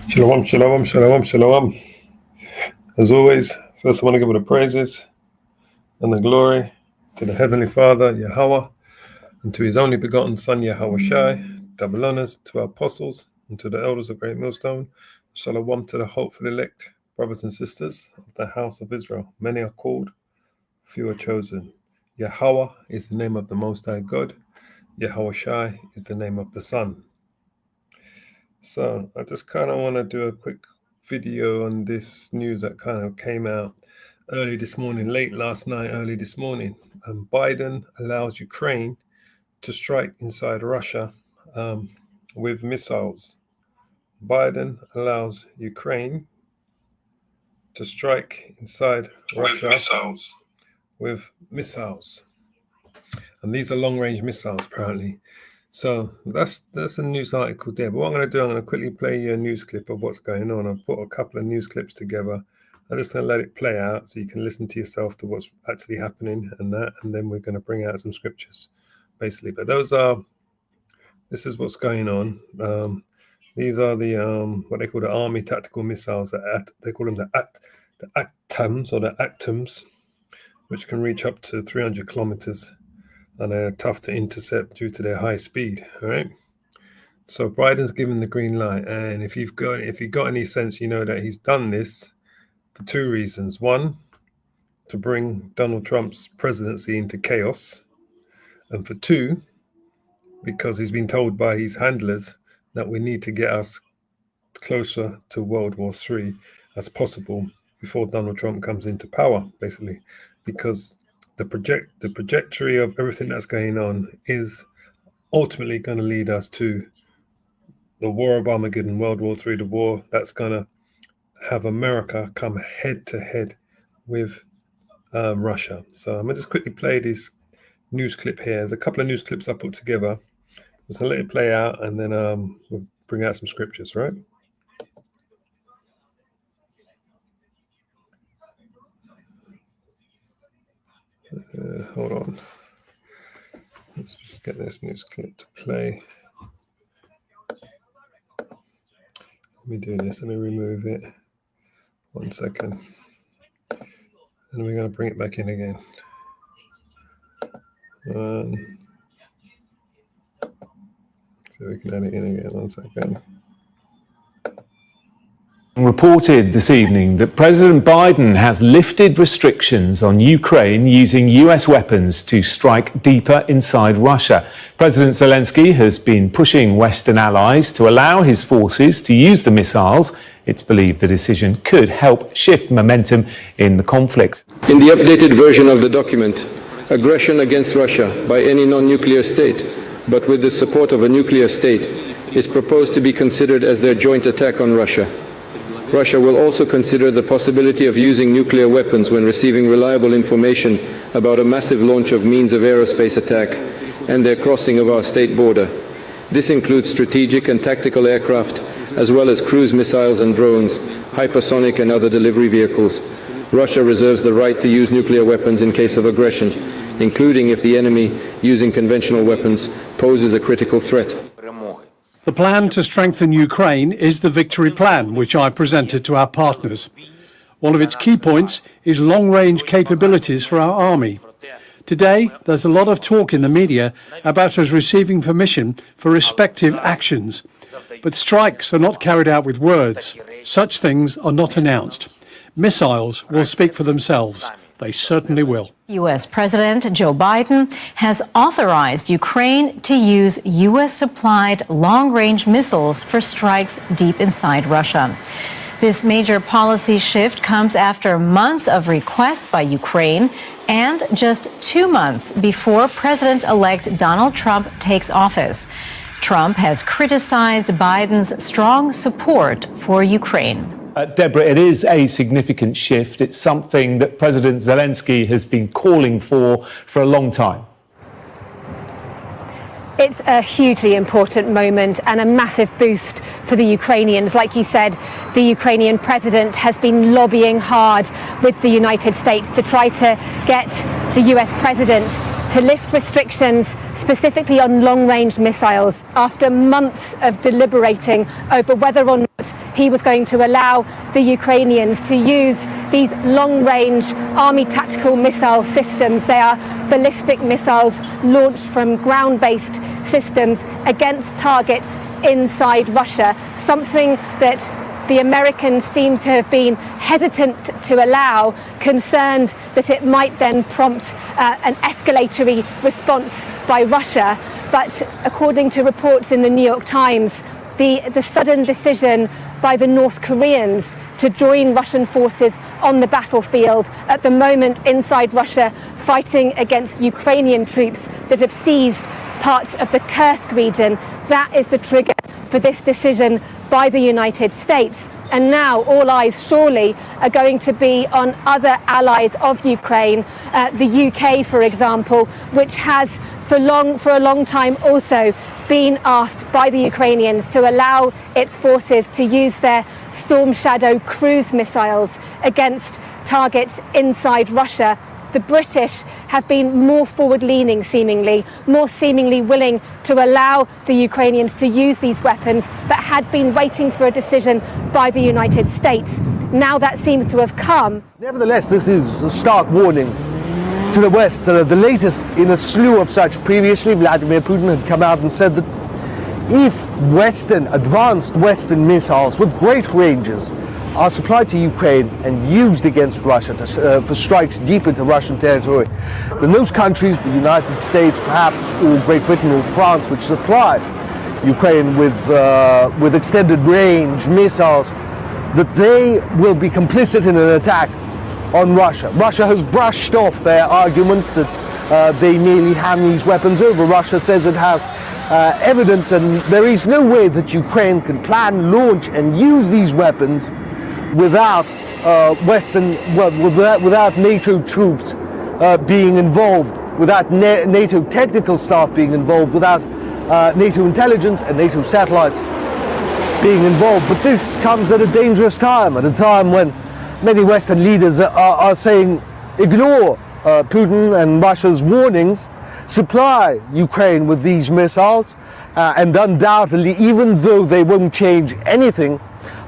Shalom, shalom, shalom, shalom. As always, first I want to give all the praises and the glory to the Heavenly Father, Yahweh, and to His only begotten Son, Yahweh Shai, double honors to our apostles and to the elders of Great Millstone. Shalom to the hopeful elect, brothers and sisters of the house of Israel. Many are called, few are chosen. Yahweh is the name of the Most High God. Yahweh Shai is the name of the Son. So I just kind of want to do a quick video on this news that kind of came out early this morning, late last night, early this morning. Biden allows Ukraine to strike inside Russia with missiles. Biden allows Ukraine to strike inside Russia with missiles. And these are long-range missiles, apparently. So that's a news article there. But what I'm going to do, I'm going to quickly play you a news clip of what's going on. I've put a couple of news clips together. I'm just going to let it play out so you can listen to yourself to what's actually happening and then we're going to bring out some scriptures, basically. But this is what's going on. These are the what they call the Army tactical missiles. They call them the ATACMS or the ATACMS, which can reach up to 300 kilometers. And they're tough to intercept due to their high speed. All right. So Biden's given the green light, and if you've got any sense, you know that he's done this for two reasons. One, to bring Donald Trump's presidency into chaos, and for two, because he's been told by his handlers that we need to get us closer to World War III as possible before Donald Trump comes into power, basically, because the trajectory of everything that's going on is ultimately going to lead us to the War of Armageddon, World War III, the war that's going to have America come head to head with Russia. So I'm going to just quickly play this news clip here. There's a couple of news clips I put together. Just let it play out, and then we'll bring out some scriptures, right? Hold on. Let's just get this news clip to play. Let me do this. Let me remove it. 1 second. And we're going to bring it back in again. So we can add it in again. 1 second. Reported this evening that President Biden has lifted restrictions on Ukraine using US weapons to strike deeper inside Russia. President Zelensky has been pushing Western allies to allow his forces to use the missiles. It's believed the decision could help shift momentum in the conflict. In the updated version of the document, aggression against Russia by any non-nuclear state, but with the support of a nuclear state, is proposed to be considered as their joint attack on Russia. Russia will also consider the possibility of using nuclear weapons when receiving reliable information about a massive launch of means of aerospace attack and their crossing of our state border. This includes strategic and tactical aircraft, as well as cruise missiles and drones, hypersonic and other delivery vehicles. Russia reserves the right to use nuclear weapons in case of aggression, including if the enemy, using conventional weapons, poses a critical threat. The plan to strengthen Ukraine is the Victory Plan, which I presented to our partners. One of its key points is long-range capabilities for our army. Today, there's a lot of talk in the media about us receiving permission for respective actions. But strikes are not carried out with words. Such things are not announced. Missiles will speak for themselves. They certainly will. U.S. President Joe Biden has authorized Ukraine to use U.S.-supplied long-range missiles for strikes deep inside Russia. This major policy shift comes after months of requests by Ukraine and just 2 months before President-elect Donald Trump takes office. Trump has criticized Biden's strong support for Ukraine. Deborah, it is a significant shift. It's something that President Zelensky has been calling for a long time. It's a hugely important moment and a massive boost for the Ukrainians. Like you said, the Ukrainian president has been lobbying hard with the United States to try to get the US president to lift restrictions specifically on long-range missiles after months of deliberating over whether or not he was going to allow the Ukrainians to use these long-range army tactical missile systems. They are ballistic missiles launched from ground-based systems against targets inside Russia, something that the Americans seem to have been hesitant to allow, concerned that it might then prompt an escalatory response by Russia. But according to reports in the New York Times, the sudden decision by the North Koreans to join Russian forces on the battlefield at the moment inside Russia, fighting against Ukrainian troops that have seized parts of the Kursk region, that is the trigger for this decision by the United States. And now all eyes surely are going to be on other allies of Ukraine, the UK, for example, which has for a long time also been asked by the Ukrainians to allow its forces to use their Storm Shadow cruise missiles against targets inside Russia. The British have been more forward-leaning, more seemingly willing to allow the Ukrainians to use these weapons, but had been waiting for a decision by the United States. Now that seems to have come. Nevertheless, this is a stark warning to the West. The latest in a slew of such. Previously, Vladimir Putin had come out and said that if advanced Western missiles with great ranges are supplied to Ukraine and used against Russia for strikes deep into Russian territory, then those countries, the United States perhaps, or Great Britain or France, which supply Ukraine with extended range missiles, that they will be complicit in an attack on Russia. Russia has brushed off their arguments that they merely hand these weapons over. Russia says it has evidence, and there is no way that Ukraine can plan, launch and use these weapons without without NATO troops being involved, without NATO technical staff being involved, without NATO intelligence and NATO satellites being involved. But this comes at a dangerous time, at a time when many Western leaders are saying, ignore Putin and Russia's warnings, supply Ukraine with these missiles, and undoubtedly, even though they won't change anything,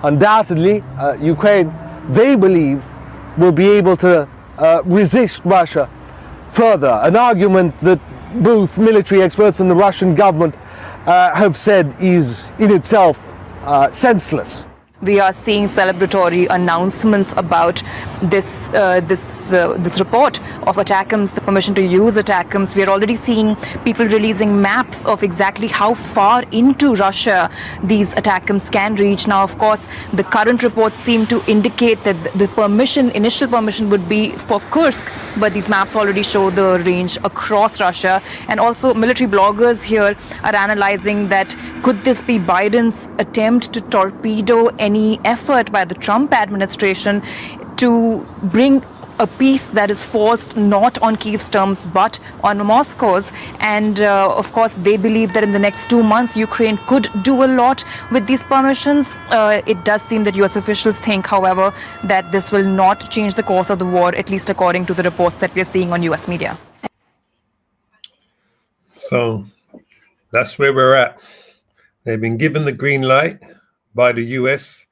undoubtedly, Ukraine, they believe, will be able to resist Russia further. An argument that both military experts and the Russian government have said is in itself senseless. We are seeing celebratory announcements about this report of ATACMS, the permission to use ATACMS. We are already seeing people releasing maps of exactly how far into Russia these ATACMS can reach. Now, of course, the current reports seem to indicate that the initial permission would be for Kursk, but these maps already show the range across Russia. And also military bloggers here are analyzing that could this be Biden's attempt to torpedo any effort by the Trump administration to bring a peace that is forced not on Kyiv's terms but on Moscow's. And of course they believe that in the next 2 months Ukraine could do a lot with these permissions. It does seem that US officials think, however, that this will not change the course of the war, at least according to the reports that we're seeing on US media. So that's where we're at. They've been given the green light by the US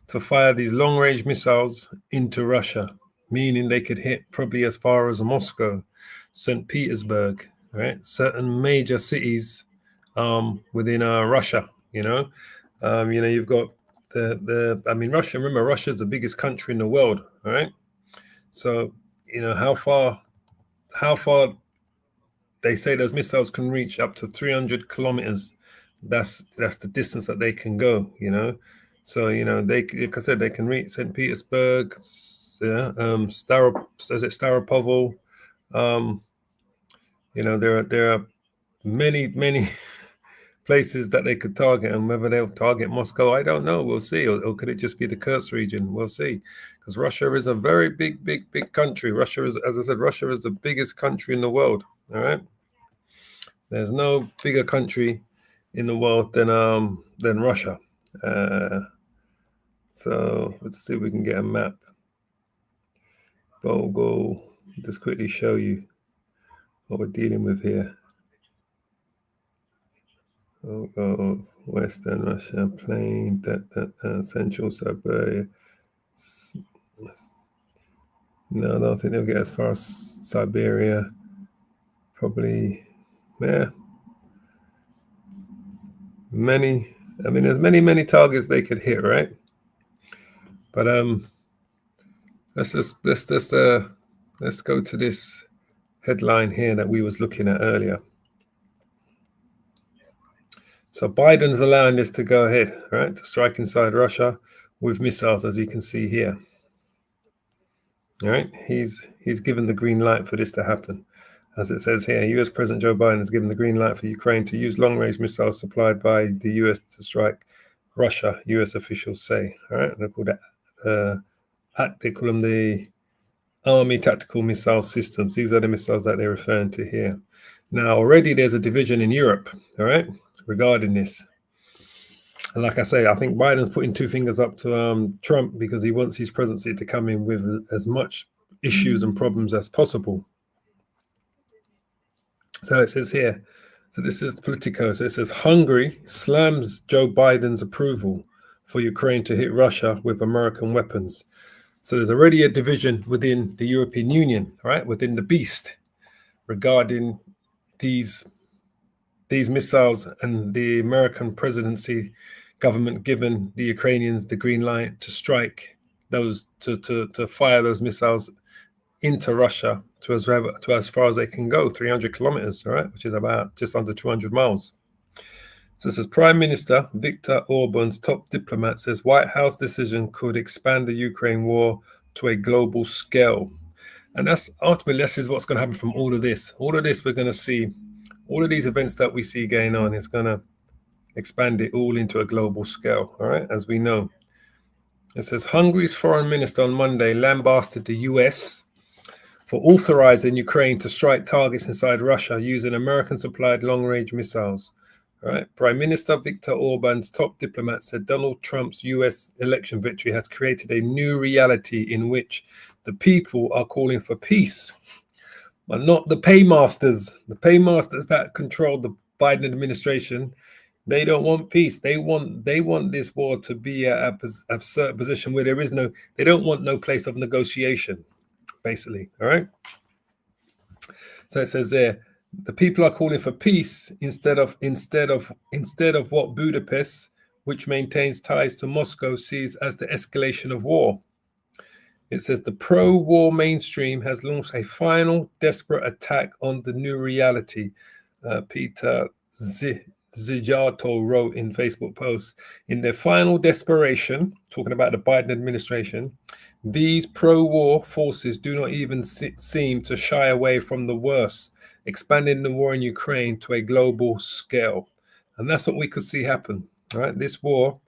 to fire these long-range missiles into Russia, meaning they could hit probably as far as Moscow, St. Petersburg, right? Certain major cities within Russia. You've got Russia. Remember, Russia is the biggest country in the world, all right? So how far they say those missiles can reach, up to 300 kilometers. That's the distance that they can go, So, they, like I said, they can reach St. Petersburg, Staropol. There are many places that they could target, and whether they'll target Moscow, I don't know. We'll see. Or could it just be the Kursk region? We'll see. Because Russia is a very big country. Russia is, as I said, Russia is the biggest country in the world. All right. There's no bigger country in the world than Russia. So let's see if we can get a map. Go just quickly show you what we're dealing with here. Western Russia, plain, Central Siberia. No, I don't think they'll get as far as Siberia. Probably, yeah. There's many targets they could hit, right? But let's go to this headline here that we was looking at earlier. So Biden's allowing this to go ahead, right? To strike inside Russia with missiles, as you can see here. All right, he's given the green light for this to happen. As it says here, U.S. President Joe Biden has given the green light for Ukraine to use long-range missiles supplied by the U.S. to strike Russia, U.S. officials say. All right, they call them the Army Tactical Missile Systems. These are the missiles that they're referring to here. Now, already there's a division in Europe, all right, regarding this. And like I say, I think Biden's putting two fingers up to Trump because he wants his presidency to come in with as much issues and problems as possible. So it says here, so this is Politico. So it says Hungary slams Joe Biden's approval for Ukraine to hit Russia with American weapons. So there's already a division within the European Union, right, within the beast, regarding these missiles, and the American presidency government given the Ukrainians the green light to strike those, to fire those missiles into Russia to as far as they can go, 300 kilometers, right, which is about just under 200 miles. So it says Prime Minister Viktor Orban's top diplomat says White House decision could expand the Ukraine war to a global scale. And that's ultimately, this is what's going to happen from all of this. All of this we're going to see, all of these events that we see going on is going to expand it all into a global scale, all right, as we know. It says Hungary's foreign minister on Monday lambasted the US for authorizing Ukraine to strike targets inside Russia using American-supplied long-range missiles. All right. Prime Minister Viktor Orban's top diplomat said Donald Trump's US election victory has created a new reality in which the people are calling for peace, but not the paymasters. The paymasters that control the Biden administration, they don't want peace. They want this war to be a certain position where there is no, they don't want no place of negotiation, basically. All right. So it says there, the people are calling for peace instead of what Budapest, which maintains ties to Moscow, sees as the escalation of war. It says the pro-war mainstream has launched a final desperate attack on the new reality. Peter Zijato wrote in Facebook posts, in their final desperation, talking about the Biden administration, these pro-war forces do not even seem to shy away from the worst, expanding the war in Ukraine to a global scale. And that's what we could see happen, right? This war,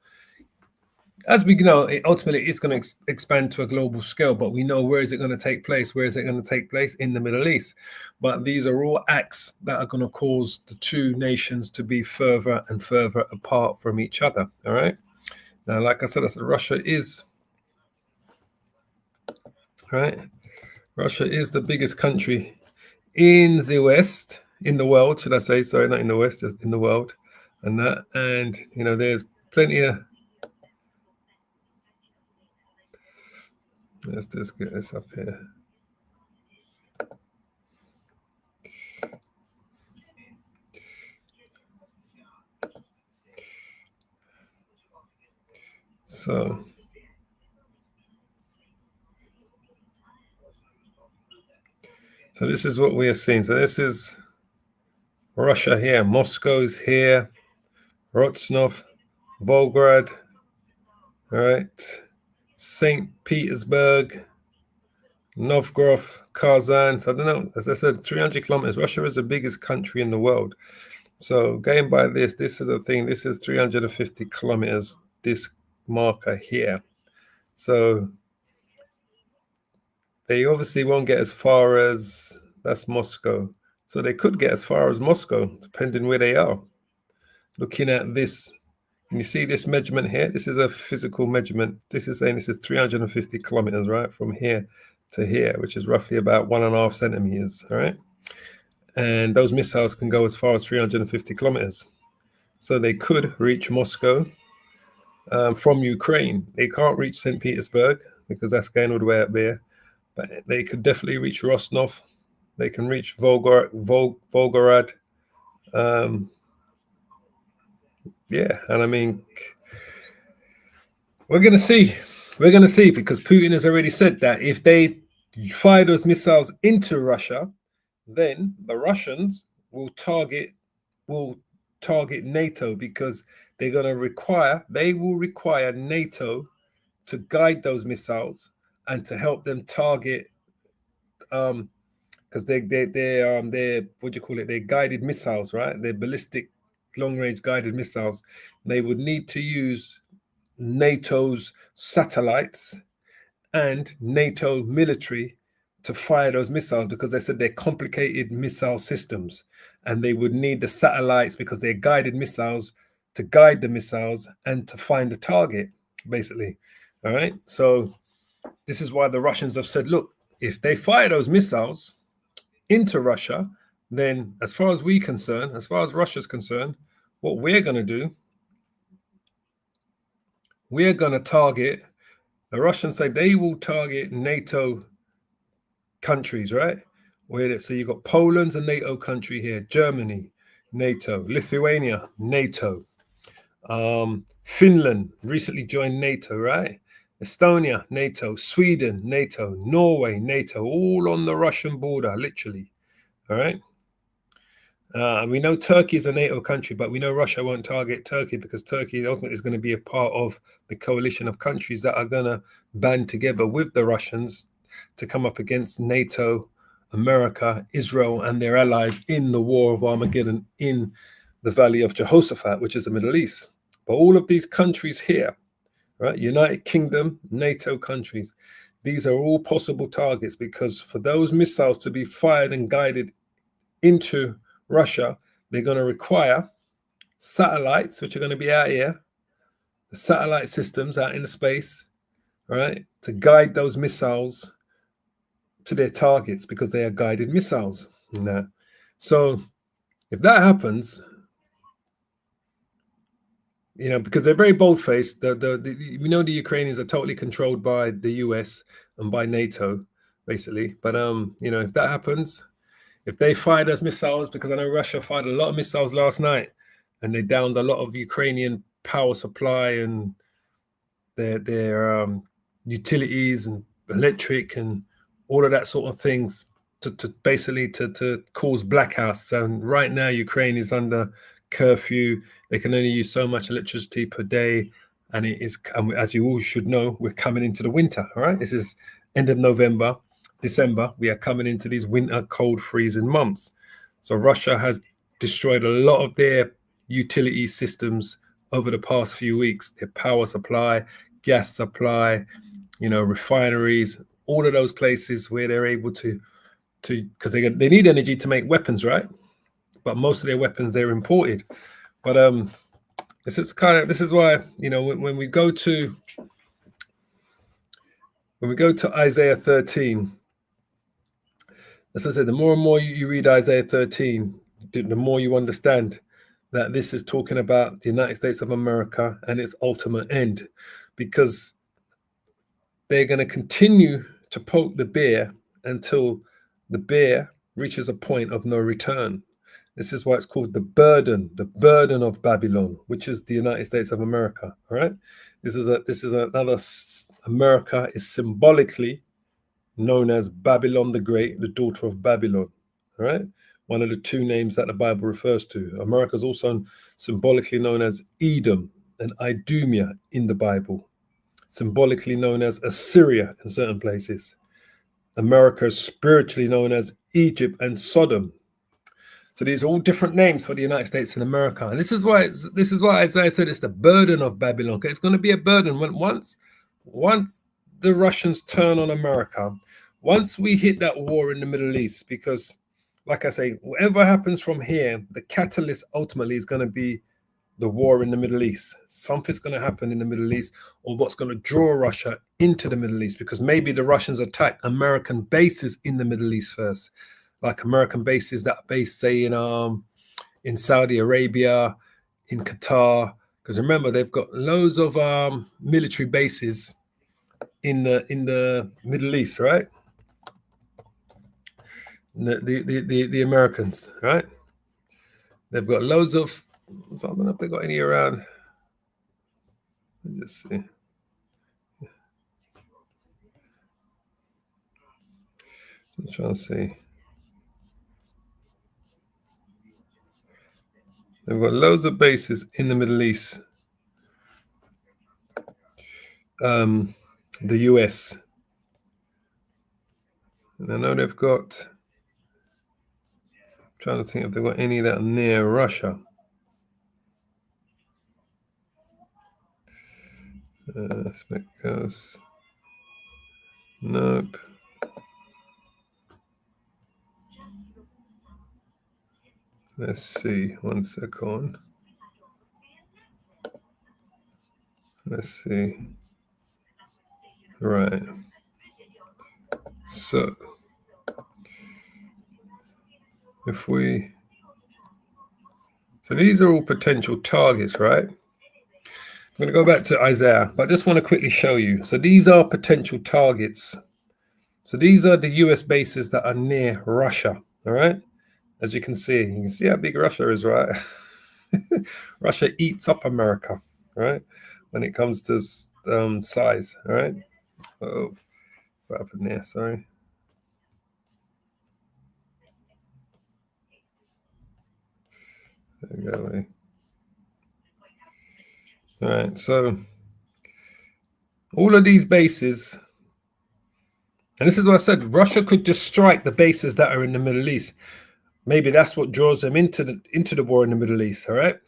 as we know, ultimately it's going to expand to a global scale, but we know where is it going to take place? Where is it going to take place? In the Middle East. But these are all acts that are going to cause the two nations to be further and further apart from each other, all right? Now, like I said, Russia is the biggest country in the West, in the world, should I say? Sorry, not in the West, just in the world, and you know, there's plenty of. Let's just get this up here. So this is what we are seeing. So this is Russia here. Moscow's here. Rostov, Volgograd. All right. St. Petersburg, Novgorod, Kazan. So I don't know. As I said, 300 kilometers. Russia is the biggest country in the world. So going by this is the thing. This is 350 kilometers, this marker here. So they obviously won't get as far as, that's Moscow. So they could get as far as Moscow, depending where they are. Looking at this, and you see this measurement here, this is a physical measurement. This is saying this is 350 kilometers, right? From here to here, which is roughly about 1.5 centimeters, all right? And those missiles can go as far as 350 kilometers. So they could reach Moscow from Ukraine. They can't reach St. Petersburg because that's going all the way up there, but they could definitely reach Rostov. They can reach Volgograd. Yeah, and I mean, we're going to see. We're going to see, because Putin has already said that if they fire those missiles into Russia, then the Russians will target NATO, because they will require NATO to guide those missiles and to help them target, because they're what do you call it? They're guided missiles, right? They're ballistic long-range guided missiles. They would need to use NATO's satellites and NATO military to fire those missiles, because they said they're complicated missile systems, and they would need the satellites, because they're guided missiles, to guide the missiles and to find the target, basically. All right. So this is why the Russians have said, look, if they fire those missiles into Russia, then as far as we're concerned, as far as Russia's concerned, what we're going to do, we're going to target, the Russians say they will target NATO countries, right? So you've got Poland's a NATO country here, Germany, NATO, Lithuania, NATO, Finland recently joined NATO, right? Estonia, NATO, Sweden, NATO, Norway, NATO, all on the Russian border, literally. All right. We know Turkey is a NATO country, but we know Russia won't target Turkey, because Turkey ultimately is going to be a part of the coalition of countries that are going to band together with the Russians to come up against NATO, America, Israel, and their allies in the war of Armageddon in the Valley of Jehoshaphat, which is the Middle East. But all of these countries here, right, United Kingdom, NATO countries, these are all possible targets, because for those missiles to be fired and guided into Russia, they're going to require satellites, which are going to be out here, the satellite systems out in the space, right, to guide those missiles to their targets, because they are guided missiles. So if that happens, you know, because they're very bold-faced, we know the Ukrainians are totally controlled by the US and by NATO, basically. But you know, if that happens, if they fire those missiles, because I know Russia fired a lot of missiles last night, and they downed a lot of Ukrainian power supply and their utilities and electric and all of that sort of things to basically cause blackouts. And right now Ukraine is under curfew. They can only use so much electricity per day, and it is, as you all should know, we're coming into the winter. All right, this is end of November, December. We are coming into these winter cold freezing months. So Russia has destroyed a lot of their utility systems over the past few weeks, their power supply, gas supply, you know, refineries, all of those places where they're able to because they need energy to make weapons, right? But most of their weapons, they're imported. But this is why, you know, when we go to Isaiah 13, as I said, the more and more you read Isaiah 13, the more you understand that this is talking about the United States of America and its ultimate end, because they're going to continue to poke the bear until the bear reaches a point of no return. This is why it's called the burden of Babylon, which is the United States of America. All right, this is another. America is symbolically known as Babylon the Great, the daughter of Babylon. All right, one of the two names that the Bible refers to. America is also symbolically known as Edom and Idumea in the Bible, symbolically known as Assyria in certain places. America is spiritually known as Egypt and Sodom. So these are all different names for the United States and America. And this is why Isaiah said it's the burden of Babylon. Okay? It's going to be a burden when once the Russians turn on America, once we hit that war in the Middle East, because like I say, whatever happens from here, the catalyst ultimately is going to be the war in the Middle East. Something's going to happen in the Middle East, or what's going to draw Russia into the Middle East, because maybe the Russians attack American bases in the Middle East first, like American bases that are based, say, in Saudi Arabia, in Qatar, because remember they've got loads of military bases in the Middle East, right? The Americans, right? They've got loads of. I don't know if they got any around. Let's just see. I'm trying to see. They've got loads of bases in the Middle East. The US. And I know they've got. I'm trying to think if they've got any that are near Russia. Spec goes. Nope. Let's see. 1 second. Let's see. Right. So, if we. So these are all potential targets, right? I'm going to go back to Isaiah, but I just want to quickly show you. So these are potential targets. So these are the US bases that are near Russia, all right? As you can see how big Russia is, right? Russia eats up America, right? When it comes to size, all right? Oh, what happened there? Sorry. There we go. All right, so all of these bases, and this is what I said, Russia could just strike the bases that are in the Middle East. Maybe that's what draws them into the war in the Middle East, all right?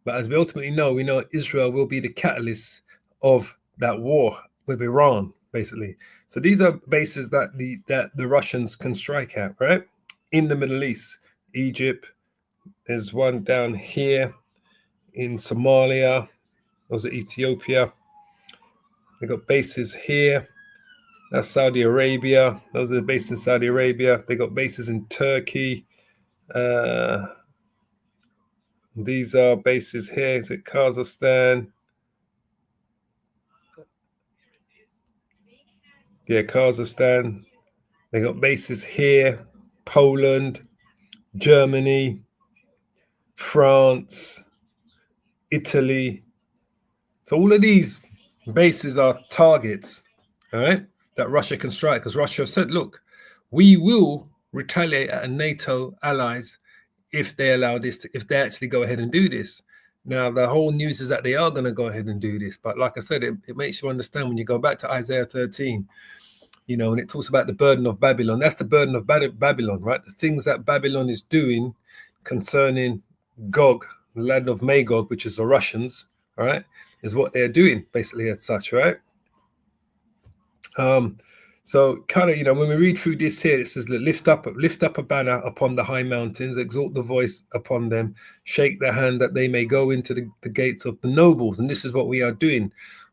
But as we ultimately know, we know Israel will be the catalyst of that war with Iran, basically. So these are bases that the Russians can strike at, right? In the Middle East, Egypt. There's one down here in Somalia. Those are Ethiopia. They got bases here. That's Saudi Arabia. Those are the bases in Saudi Arabia. They got bases in Turkey. These are bases here. Is it Kazakhstan? Yeah, Kazakhstan. They got bases here. Poland, Germany, France, Italy. So all of these bases are targets, all right, that Russia can strike, because Russia said, look, we will retaliate at NATO allies if they allow this, if they actually go ahead and do this. Now, the whole news is that they are going to go ahead and do this. But like I said, it makes you understand when you go back to Isaiah 13, you know, and it talks about the burden of Babylon. That's the burden of Babylon, right? The things that Babylon is doing concerning Gog, the land of Magog, which is the Russians, all right, is what they're doing basically as such, right? So kind of, you know, when we read through this here, it says, lift up a banner upon the high mountains, exalt the voice upon them, shake their hand that they may go into the gates of the nobles. And this is what we are doing.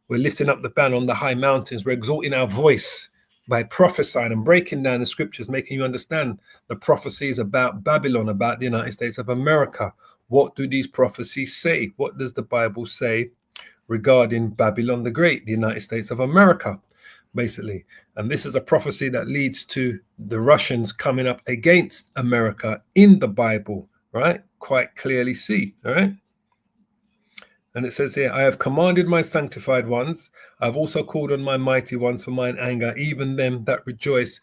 We're lifting up the banner on the high mountains. We're exalting our voice by prophesying and breaking down the scriptures, making you understand the prophecies about Babylon, about the United States of America. What do these prophecies say? What does the Bible say regarding Babylon the Great, the United States of America, basically? And this is a prophecy that leads to the Russians coming up against America in the Bible, right? Quite clearly see, all right? And it says here, I have commanded my sanctified ones. I've also called on my mighty ones for mine anger, even them that rejoice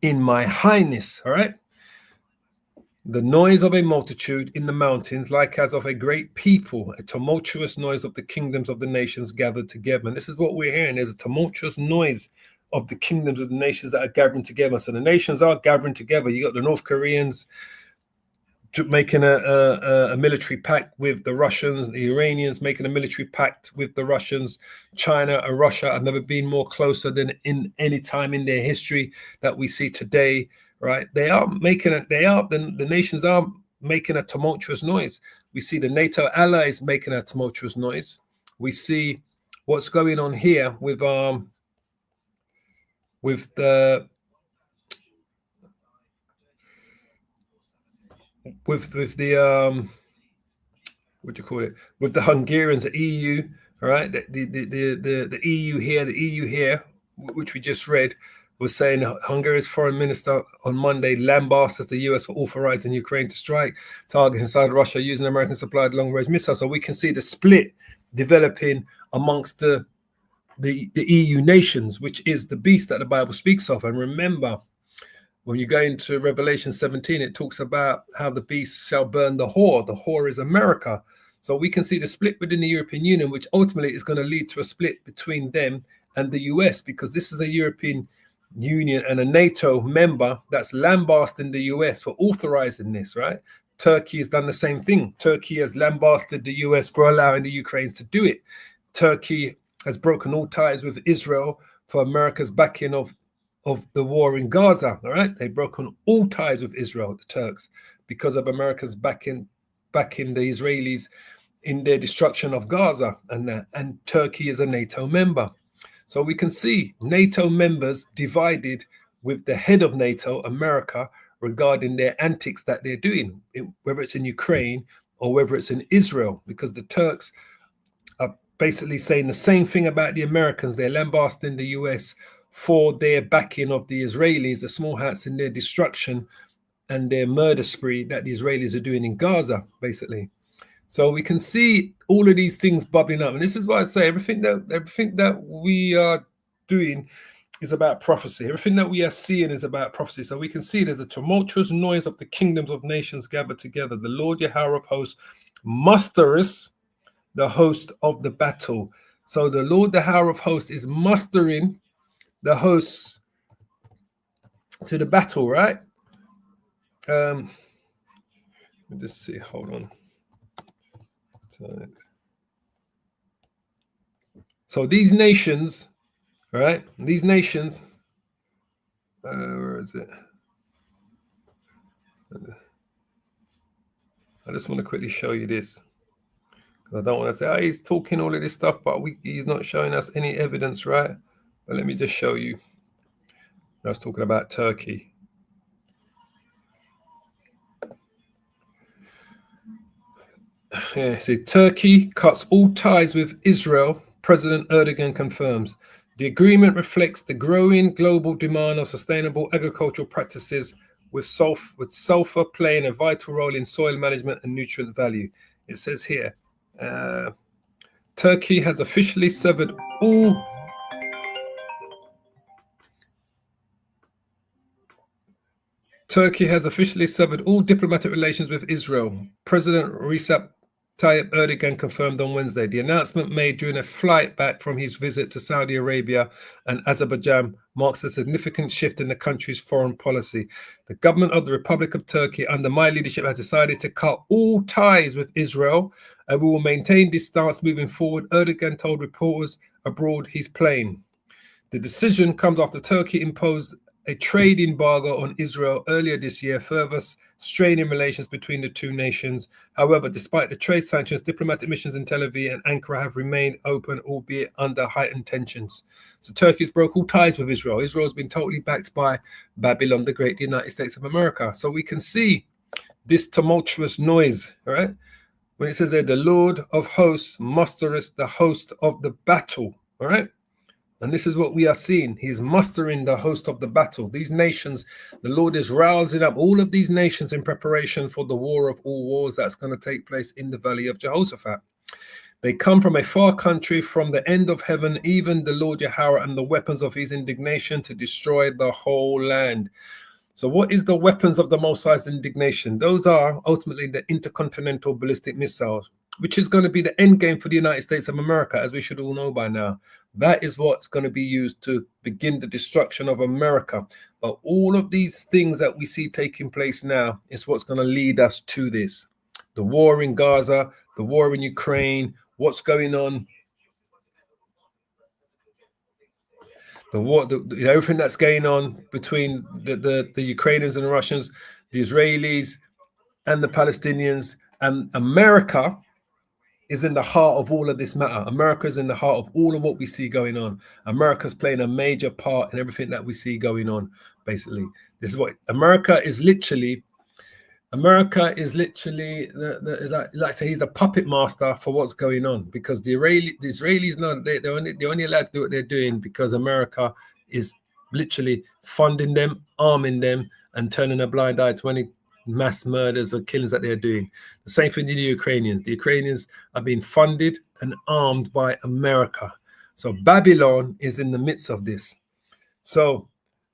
in my highness, all right? The noise of a multitude in the mountains, like as of a great people, a tumultuous noise of the kingdoms of the nations gathered together. And this is what we're hearing. There's a tumultuous noise of the kingdoms of the nations that are gathering together. So the nations are gathering together. You got the North Koreans making a military pact with the Russians, the Iranians making a military pact with the Russians. China and Russia have never been more closer than in any time in their history that we see today, right? They are making it. The nations are making a tumultuous noise. We see the NATO allies making a tumultuous noise. We see what's going on here with the what do you call it, with the Hungarians, the EU, all right, the EU here, which we just read, was saying Hungary's foreign minister on Monday lambasted the US for authorizing Ukraine to strike targets inside Russia using American supplied long-range missiles. So we can see the split developing amongst the EU nations, which is the beast that the Bible speaks of. And remember, when you go into Revelation 17, it talks about how the beast shall burn the whore. The whore is America. So we can see the split within the European Union, which ultimately is going to lead to a split between them and the US, because this is a European Union and a NATO member that's lambasting the US for authorizing this, right? Turkey has done the same thing. Turkey has lambasted the US for allowing the Ukrainians to do it. Turkey has broken all ties with Israel for America's backing of the war in Gaza, all right? They've broken all ties with Israel, the Turks, because of America's backing the Israelis in their destruction of Gaza, and Turkey is a NATO member. So we can see NATO members divided with the head of NATO, America, regarding their antics that they're doing, whether it's in Ukraine or whether it's in Israel, because the Turks are basically saying the same thing about the Americans. They're lambasting the US for their backing of the Israelis, the small hats in their destruction and their murder spree that the Israelis are doing in Gaza, basically. So we can see all of these things bubbling up. And this is why I say everything that we are doing is about prophecy. Everything that we are seeing is about prophecy. So we can see there's a tumultuous noise of the kingdoms of nations gathered together. The Lord Yahweh of hosts mustereth the host of the battle. So the Lord Yahweh of hosts is mustering the hosts to the battle, right? Let me just see, hold on. So these nations, right? These nations, where is it? I just want to quickly show you this. I don't want to say, oh, he's talking all of this stuff, but he's not showing us any evidence, right? But let me just show you. I was talking about Turkey. Yeah, see, Turkey cuts all ties with Israel, President Erdogan confirms. The agreement reflects the growing global demand of sustainable agricultural practices, with sulfur playing a vital role in soil management and nutrient value. It says here, Turkey has officially severed all diplomatic relations with Israel. President Recep Tayyip Erdogan confirmed on Wednesday. The announcement made during a flight back from his visit to Saudi Arabia and Azerbaijan marks a significant shift in the country's foreign policy. The government of the Republic of Turkey, under my leadership, has decided to cut all ties with Israel, and we will maintain this stance moving forward, Erdogan told reporters abroad his plane. The decision comes after Turkey imposed a trade embargo on Israel earlier this year, further straining relations between the two nations. However, despite the trade sanctions, diplomatic missions in Tel Aviv and Ankara have remained open, albeit under heightened tensions. So Turkey's broke all ties with Israel. Israel's been totally backed by Babylon the Great, the United States of America. So we can see this tumultuous noise, all right? When it says there, the Lord of hosts mustereth the host of the battle, all right? And this is what we are seeing. He is mustering the host of the battle. These nations, the Lord is rousing up all of these nations in preparation for the war of all wars that's going to take place in the valley of Jehoshaphat. They come from a far country, from the end of heaven, even the Lord Yahweh and the weapons of his indignation to destroy the whole land. So what is the weapons of the Most High's indignation? Those are ultimately the intercontinental ballistic missiles, which is going to be the end game for the United States of America, as we should all know by now. That is what's going to be used to begin the destruction of America. But all of these things that we see taking place now is what's going to lead us to this. The war in Gaza, the war in Ukraine, what's going on. the war, everything that's going on between the Ukrainians and the Russians, the Israelis and the Palestinians, and America is in the heart of all of this matter. America is in the heart of all of what we see going on. America's playing a major part in everything that we see going on, basically. This is what America is literally like say he's the puppet master for what's going on, because the Israelis know they're only allowed to do what they're doing because America is literally funding them, arming them, and turning a blind eye to any mass murders or killings that they're doing. The same thing to the Ukrainians. The Ukrainians are being funded and armed by America. So Babylon is in the midst of this. So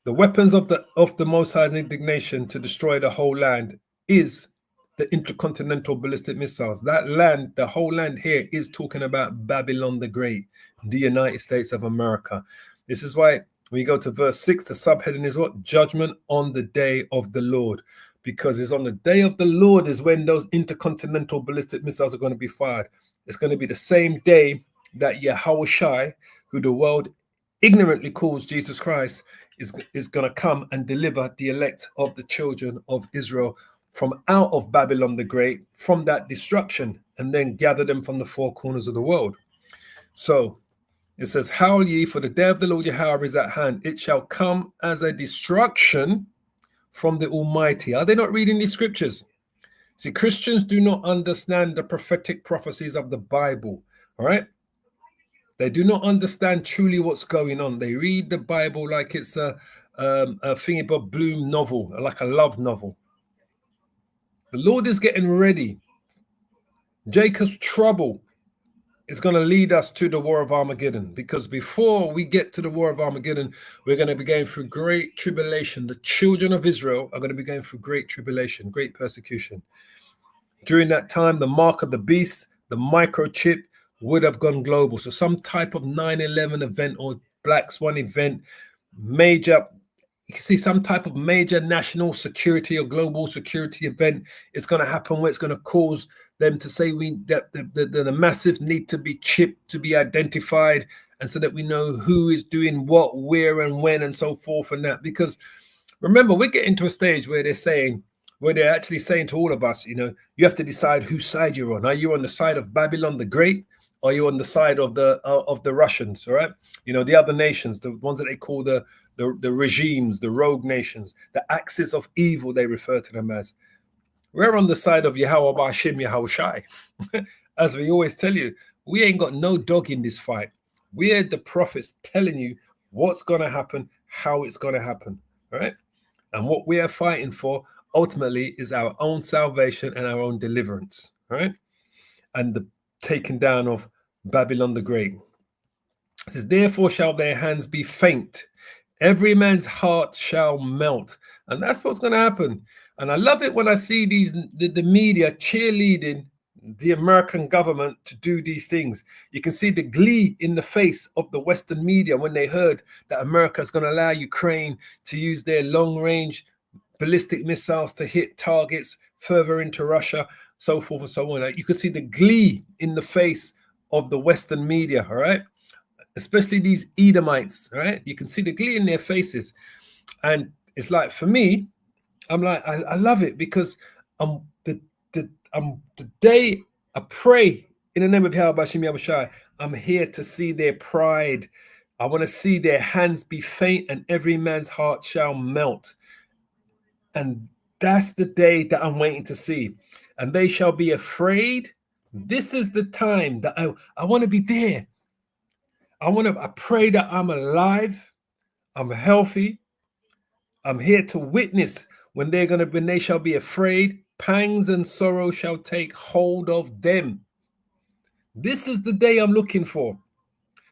the weapons of the Most High's indignation to destroy the whole land is the intercontinental ballistic missiles. That land, the whole land here, is talking about Babylon the Great, the United States of America. This is why when you go to verse 6, the subheading is what? Judgment on the day of the Lord. Because it's on the day of the Lord is when those intercontinental ballistic missiles are going to be fired. It's going to be the same day that Yahushua, who the world ignorantly calls Jesus Christ, is going to come and deliver the elect of the children of Israel from out of Babylon the Great, from that destruction, and then gather them from the four corners of the world. So it says, howl ye, for the day of the Lord Yahweh is at hand. It shall come as a destruction from the Almighty. Are they not reading these scriptures? See, Christians do not understand the prophetic prophecies of the Bible. All right. They do not understand truly what's going on. They read the Bible like it's a Thingy Bob Bloom novel, like a love novel. The Lord is getting ready. Jacob's trouble is going to lead us to the war of Armageddon, because before we get to the war of Armageddon, we're going to be going through great tribulation. The children of Israel are going to be going through great tribulation, great persecution. During that time, the mark of the beast, the microchip, would have gone global. So some type of 9/11 event or Black Swan event, major, you can see some type of major national security or global security event is going to happen, where it's going to cause them to say that the massive need to be chipped, to be identified, and so that we know who is doing what, where, and when, and so forth, and that. Because remember, we're getting to a stage where they're actually saying to all of us, you have to decide whose side you're on. Are you on the side of Babylon the Great? Or are you on the side of the Russians? All right, the other nations, the ones that they call the regimes, the rogue nations, the axis of evil, they refer to them as. We're on the side of Yahweh Ba'ashim Yahushai. As we always tell you, we ain't got no dog in this fight. We're the prophets telling you what's going to happen, how it's going to happen. All right, and what we are fighting for ultimately is our own salvation and our own deliverance. All right, and the taken down of Babylon the Great. It says, therefore shall their hands be faint, every man's heart shall melt. And that's what's going to happen. And I love it when I see the media cheerleading the American government to do these things. You can see the glee in the face of the Western media when they heard that America is going to allow Ukraine to use their long-range ballistic missiles to hit targets further into Russia, so forth and so on. You can see the glee in the face of the Western media, all right? Especially these Edomites, all right? You can see the glee in their faces. And it's like, for me, I'm like, I love it, because the day I pray in the name of Yahweh Ba'ashim Yahushai, I'm here to see their pride. I want to see their hands be faint and every man's heart shall melt. And that's the day that I'm waiting to see. And they shall be afraid. This is the time that I want to be there. I pray that I'm alive. I'm healthy. I'm here to witness when they shall be afraid. Pangs and sorrow shall take hold of them. This is the day I'm looking for.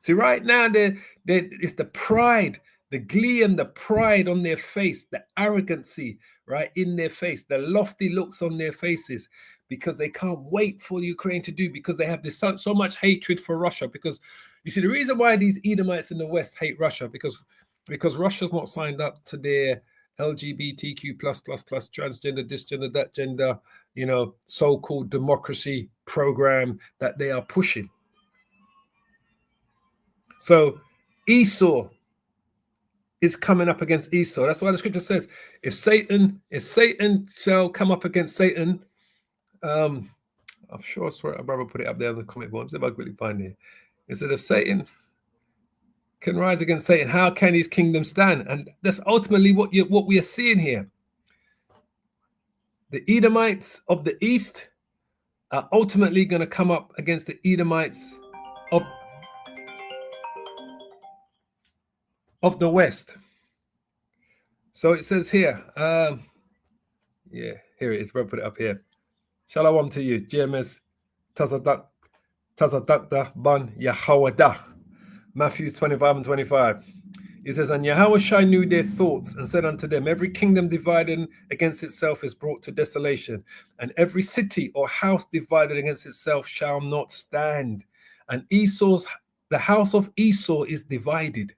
See, right now, it's the pride, the glee and the pride on their face, the arrogancy, right, in their face, the lofty looks on their faces, because they can't wait for Ukraine to do, because they have this so much hatred for Russia. Because you see, the reason why these Edomites in the West hate Russia, because Russia's not signed up to their LGBTQ++, transgender, this gender, that gender, so-called democracy program that they are pushing. So Esau is coming up against Esau. That's why the scripture says, if Satan shall come up against Satan, I'm sure my brother put it up there in the comment board. See if I can quickly find it. It said, if Satan can rise against Satan, how can his kingdom stand? And that's ultimately what we are seeing here. The Edomites of the east are ultimately going to come up against the Edomites of the west. So it says here, yeah, here it is. We'll put it up here. Shalom to you, James Tazadakda ban Yahawada. Matthew 25 and 25. It says, and Yahushua knew their thoughts and said unto them, every kingdom divided against itself is brought to desolation, and every city or house divided against itself shall not stand. And the house of Esau is divided.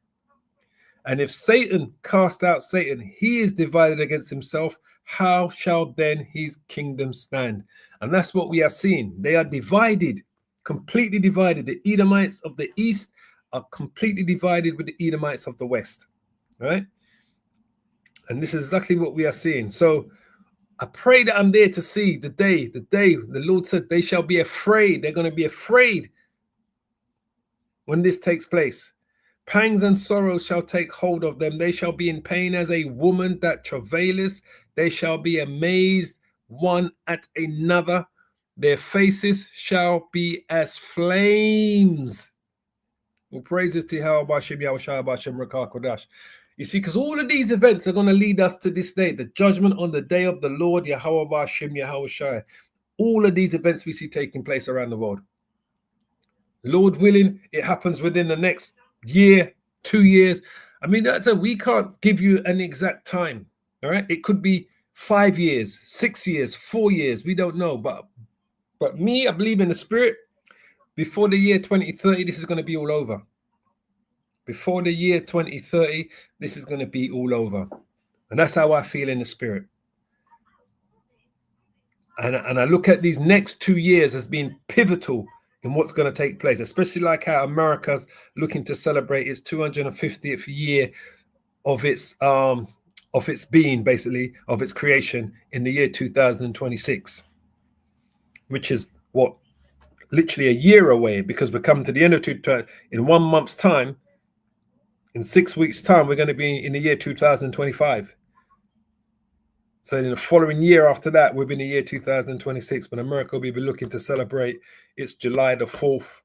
And if Satan cast out Satan, he is divided against himself. How shall then his kingdom stand? And that's what we are seeing. They are divided, completely divided. The Edomites of the east are completely divided with the Edomites of the west, right? And this is exactly what we are seeing. So I pray that I'm there to see the day the Lord said they shall be afraid. They're going to be afraid when this takes place. Pangs and sorrows shall take hold of them. They shall be in pain as a woman that travaileth. They shall be amazed one at another. Their faces shall be as flames. Well, praises to Yahweh Hashem, Yahushua Hashem, Rakah Kodash. You see, because all of these events are going to lead us to this day, the judgment on the day of the Lord, Yahweh Hashem, Yahushua. All of these events we see taking place around the world. Lord willing, it happens within the next year, 2 years. I mean, we can't give you an exact time. All right, it could be 5 years, 6 years, 4 years. We don't know, but me, I believe in the spirit. Before the year 2030, this is going to be all over. Before the year 2030, this is going to be all over. And that's how I feel in the spirit. And I look at these next 2 years as being pivotal in what's going to take place, especially like how America's looking to celebrate its 250th year of its being, basically, of its creation in the year 2026, which is what? Literally a year away, because we're coming to the end of in 1 month's time. In 6 weeks' time, we're going to be in the year 2025. So in the following year after that, we'll be in the year 2026, when America will be looking to celebrate its July the 4th,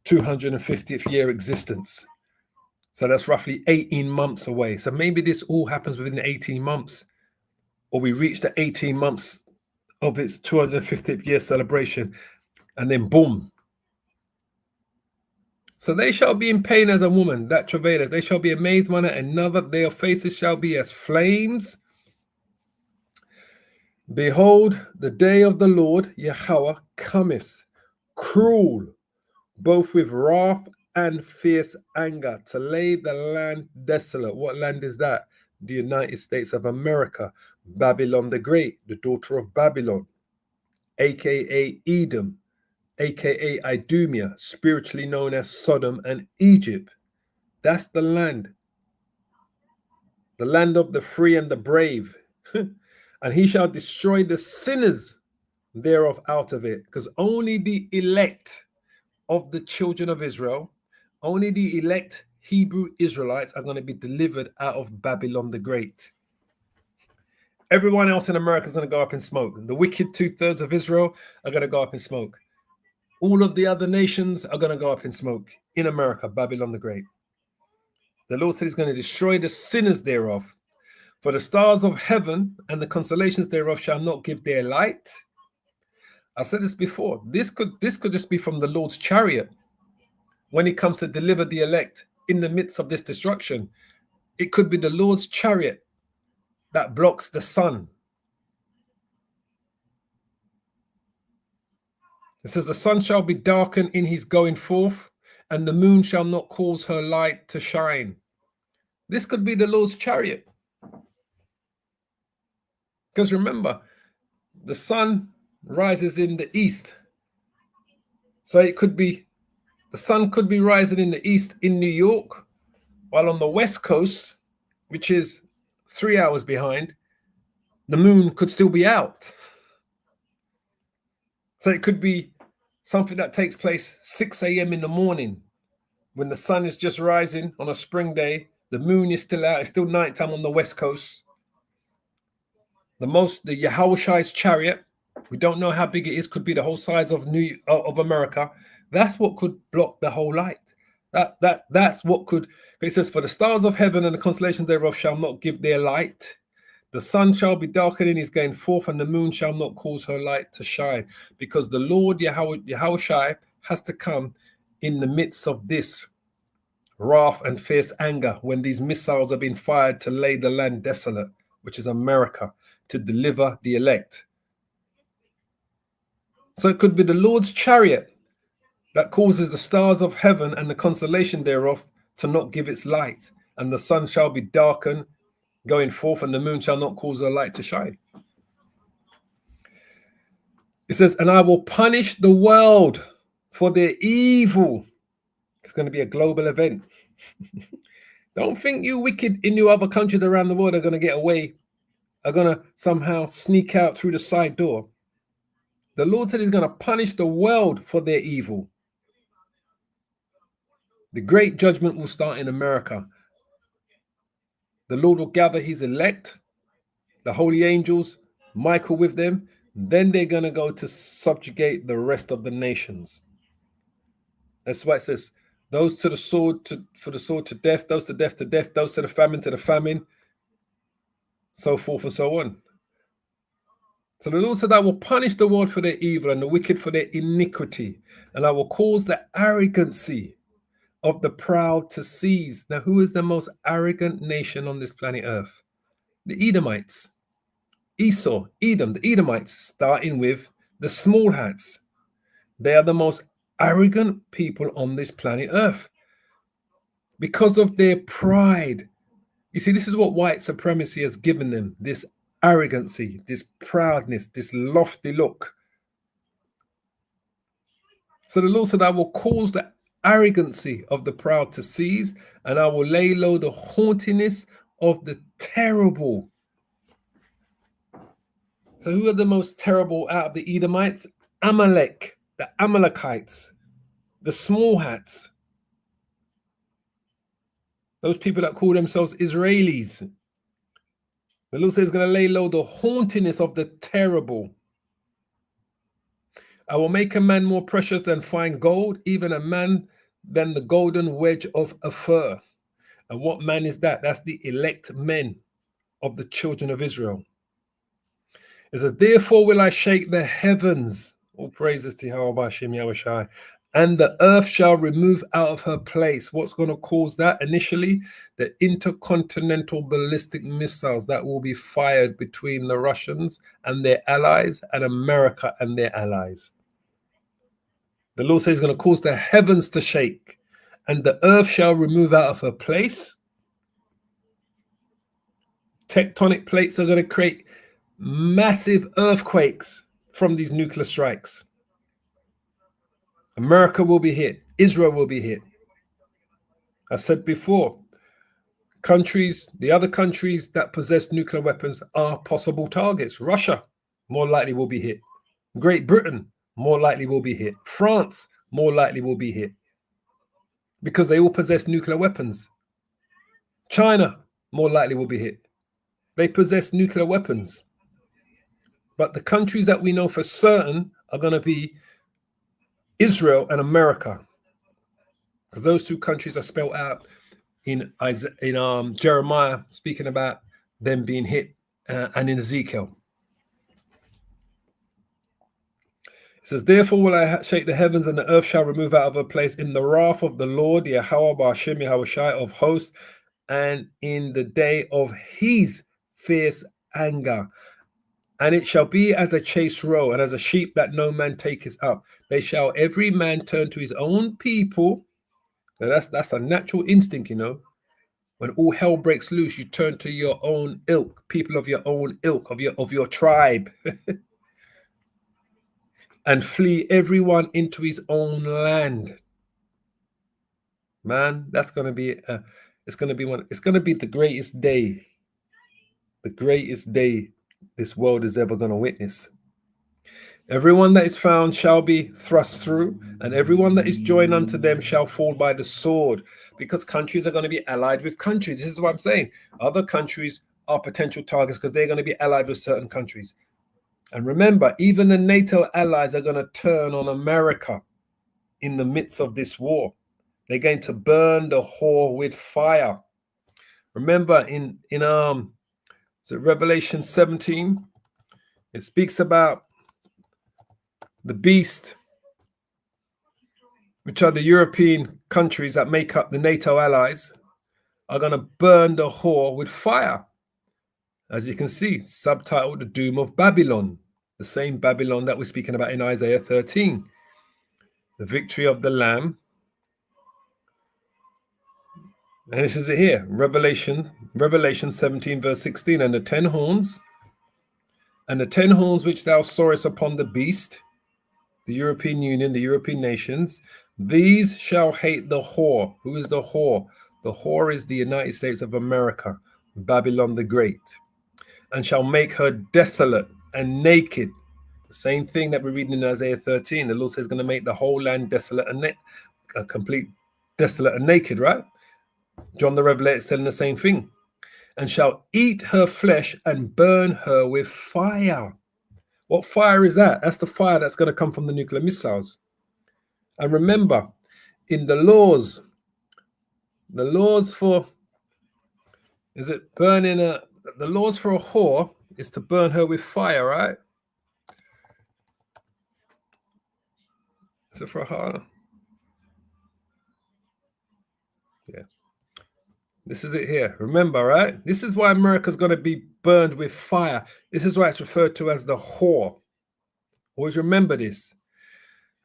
250th year existence. So that's roughly 18 months away. So maybe this all happens within 18 months, or we reach the 18 months of its 250th year celebration, and then boom. So they shall be in pain as a woman that travaileth. They shall be amazed one at another. Their faces shall be as flames. Behold, the day of the Lord Yahweh cometh, cruel, both with wrath and fierce anger, to lay the land desolate. What land is that? The United States of America. Babylon the Great, the daughter of Babylon, aka Edom, aka Idumea, spiritually known as Sodom and Egypt. That's the land of the free and the brave. And he shall destroy the sinners thereof out of it, because only the elect of the children of Israel, only the elect Hebrew Israelites are going to be delivered out of Babylon the Great. Everyone else in America is going to go up in smoke. The wicked 2/3 of Israel are going to go up in smoke. All of the other nations are going to go up in smoke in America, Babylon the Great. The Lord said he's going to destroy the sinners thereof. For the stars of heaven and the constellations thereof shall not give their light. I said this before. This could just be from the Lord's chariot when he comes to deliver the elect in the midst of this destruction. It could be the Lord's chariot that blocks the sun. It says, the sun shall be darkened in his going forth, and the moon shall not cause her light to shine. This could be the Lord's chariot. Because remember, the sun rises in the east. So it could be, the sun could be rising in the east in New York, while on the west coast, which is 3 hours behind, the moon could still be out. So it could be something that takes place 6 a.m. in the morning when the sun is just rising on a spring day. The moon is still out. It's still nighttime on the west coast. The Yahushai's chariot, we don't know how big it is, could be the whole size of America. That's what could block the whole light. That's what could. It says, for the stars of heaven and the constellations thereof shall not give their light. The sun shall be darkened in his going forth, and the moon shall not cause her light to shine. Because the Lord Yahushai has to come in the midst of this wrath and fierce anger when these missiles are being fired to lay the land desolate, which is America, to deliver the elect. So it could be the Lord's chariot that causes the stars of heaven and the constellation thereof to not give its light, and the sun shall be darkened going forth, and the moon shall not cause her light to shine. It says, and I will punish the world for their evil. It's going to be a global event. Don't think you wicked in your other countries around the world are going to get away, are going to somehow sneak out through the side door. The Lord said he's going to punish the world for their evil. The great judgment will start in America. The Lord will gather his elect, the holy angels, Michael with them. Then they're going to go to subjugate the rest of the nations. That's why it says, those to the sword, for the sword to death, those to death, those to the famine, so forth and so on. So the Lord said, I will punish the world for their evil and the wicked for their iniquity, and I will cause the arrogancy of the proud to cease. Now, who is the most arrogant nation on this planet Earth? The Edomites. Esau, Edom, the Edomites, starting with the small hats. They are the most arrogant people on this planet Earth because of their pride. You see, this is what white supremacy has given them, this arrogancy, this proudness, this lofty look. So the Lord said, I will cause the arrogancy of the proud to cease, and I will lay low the haughtiness of the terrible. So who are the most terrible out of the Edomites? Amalek, the Amalekites, the small hats. Those people that call themselves Israelis. The Lord says he's going to lay low the haughtiness of the terrible. I will make a man more precious than fine gold, even a man than the golden wedge of Ophir. And what man is that? That's the elect men of the children of Israel. It says, therefore will I shake the heavens, all praises to Yahweh Hashem Yahushai, and the earth shall remove out of her place. What's going to cause that? Initially, the intercontinental ballistic missiles that will be fired between the Russians and their allies and America and their allies. The Lord says he's going to cause the heavens to shake, and the earth shall remove out of her place. Tectonic plates are going to create massive earthquakes from these nuclear strikes. America will be hit. Israel will be hit. I said before, the other countries that possess nuclear weapons are possible targets. Russia, more likely will be hit. Great Britain, more likely will be hit. France, more likely will be hit. Because they all possess nuclear weapons. China, more likely will be hit. They possess nuclear weapons. But the countries that we know for certain are going to be Israel and America, because those two countries are spelled out in Jeremiah, speaking about them being hit, and in Ezekiel. It says, therefore will I shake the heavens, and the earth shall remove out of her place in the wrath of the Lord, Yahweh Hashem Yahushai of hosts, and in the day of his fierce anger. And it shall be as a chased roe, and as a sheep that no man taketh up. They shall every man turn to his own people. Now that's a natural instinct, you know. When all hell breaks loose, you turn to your own ilk, people of your own ilk, of your tribe, and flee everyone into his own land. Man, that's going to be It's going to be it's going to be the greatest day this world is ever going to witness. Everyone that is found shall be thrust through, and everyone that is joined unto them shall fall by the sword, because countries are going to be allied with countries. This is what I'm saying. Other countries are potential targets because they're going to be allied with certain countries. And remember, even the NATO allies are going to turn on America in the midst of this war. They're going to burn the whore with fire. Remember in Revelation 17, it speaks about the beast, which are the European countries that make up the NATO allies, are going to burn the whore with fire. As you can see, subtitled The Doom of Babylon, the same Babylon that we're speaking about in Isaiah 13. The victory of the Lamb. And this is it here, Revelation 17, verse 16. And the 10 horns which thou sawest upon the beast, the European Union, the European nations, these shall hate the whore. Who is the whore? The whore is the United States of America, Babylon the Great, and shall make her desolate and naked. The same thing that we're reading in Isaiah 13. The Lord says going to make the whole land desolate and complete desolate and naked, right? John the Revelator is telling the same thing. And shall eat her flesh and burn her with fire. What fire is that? That's the fire that's going to come from the nuclear missiles. And remember, in the laws for, is it burning the laws for a whore is to burn her with fire, right? Is it for a whore? Yeah. This is it here. Remember, right? This is why America's going to be burned with fire. This is why it's referred to as the whore. Always remember this.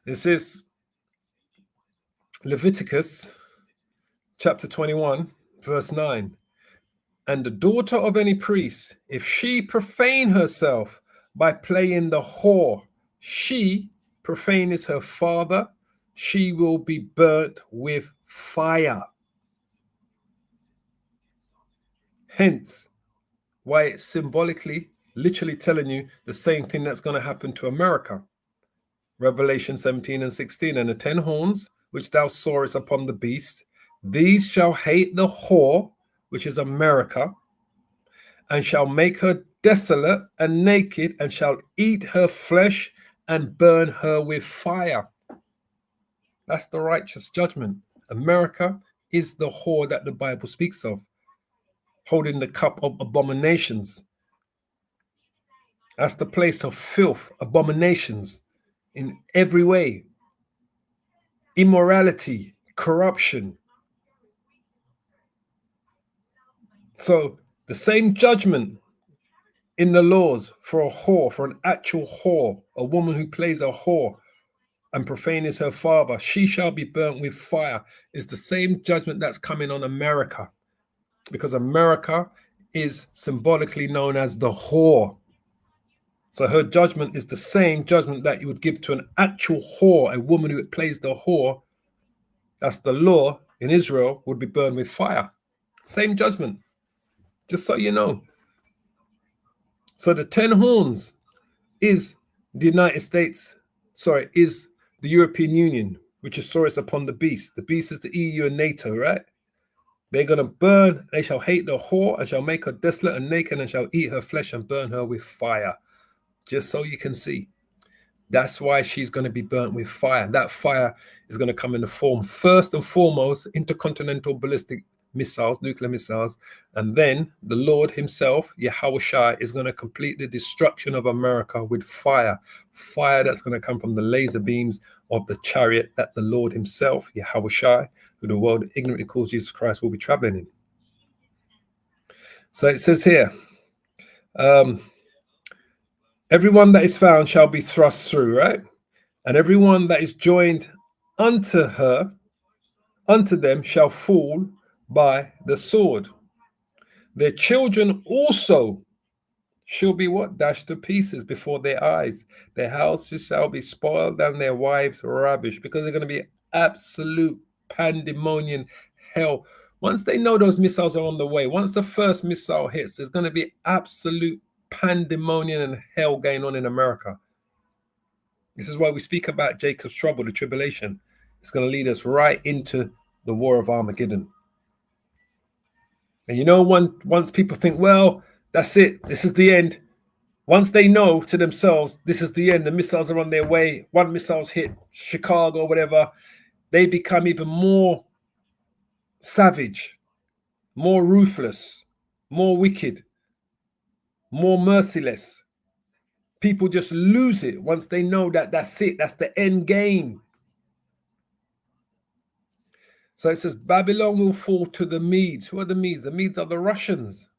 This is Leviticus chapter 21, verse 9. And the daughter of any priest, if she profane herself by playing the whore, she profanes her father, she will be burnt with fire. Hence, why it's symbolically, literally telling you the same thing that's going to happen to America. Revelation 17 and 16, and the 10 horns which thou sawest upon the beast, these shall hate the whore, which is America, and shall make her desolate and naked, and shall eat her flesh and burn her with fire. That's the righteous judgment. America is the whore that the Bible speaks of, holding the cup of abominations. That's the place of filth, abominations in every way. Immorality, corruption. So the same judgment in the laws for a whore, for an actual whore, a woman who plays a whore and profanes her father, she shall be burnt with fire, is the same judgment that's coming on America. Because America is symbolically known as the whore. So her judgment is the same judgment that you would give to an actual whore, a woman who plays the whore. That's the law in Israel, would be burned with fire. Same judgment, just so you know. So the 10 horns is the United States, is the European Union, which is sourced upon the beast. The beast is the EU and NATO, right? They're going to burn, they shall hate the whore, and shall make her desolate and naked, and shall eat her flesh and burn her with fire. Just so you can see. That's why she's going to be burnt with fire. That fire is going to come in the form, first and foremost, intercontinental ballistic missiles, nuclear missiles, and then the Lord himself, Yahushua, is going to complete the destruction of America with fire. Fire that's going to come from the laser beams of the chariot that the Lord himself, Yahushua, who the world ignorantly calls Jesus Christ, will be traveling in. So it says here, everyone that is found shall be thrust through, right? And everyone that is joined unto them shall fall by the sword. Their children also shall be what? Dashed to pieces before their eyes. Their houses shall be spoiled and their wives ravished, because they're going to be absolute pandemonium, hell, Once they know those missiles are on the way, once the first missile hits, there's going to be absolute pandemonium and hell going on in America. This is why we speak about Jacob's trouble, the tribulation. It's going to lead us right into the war of Armageddon. And you know, once people think, well, that's it, this is the end. Once they know to themselves, this is the end, the missiles are on their way, one missile's hit Chicago or whatever, they become even more savage, more ruthless, more wicked, more merciless. People just lose it once they know that that's it, that's the end game. So it says, Babylon will fall to the Medes. Who are the Medes? The Medes are the Russians.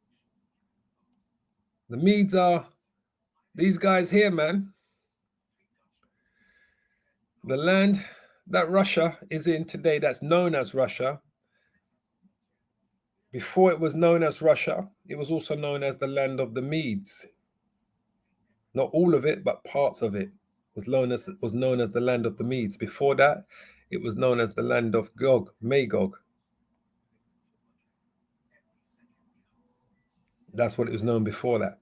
The Medes are these guys here, man. The land that Russia is in today, that's known as Russia. Before it was known as Russia, it was also known as the land of the Medes. Not all of it, but parts of it was known as the land of the Medes. Before that, it was known as the land of Magog. That's what it was known before that.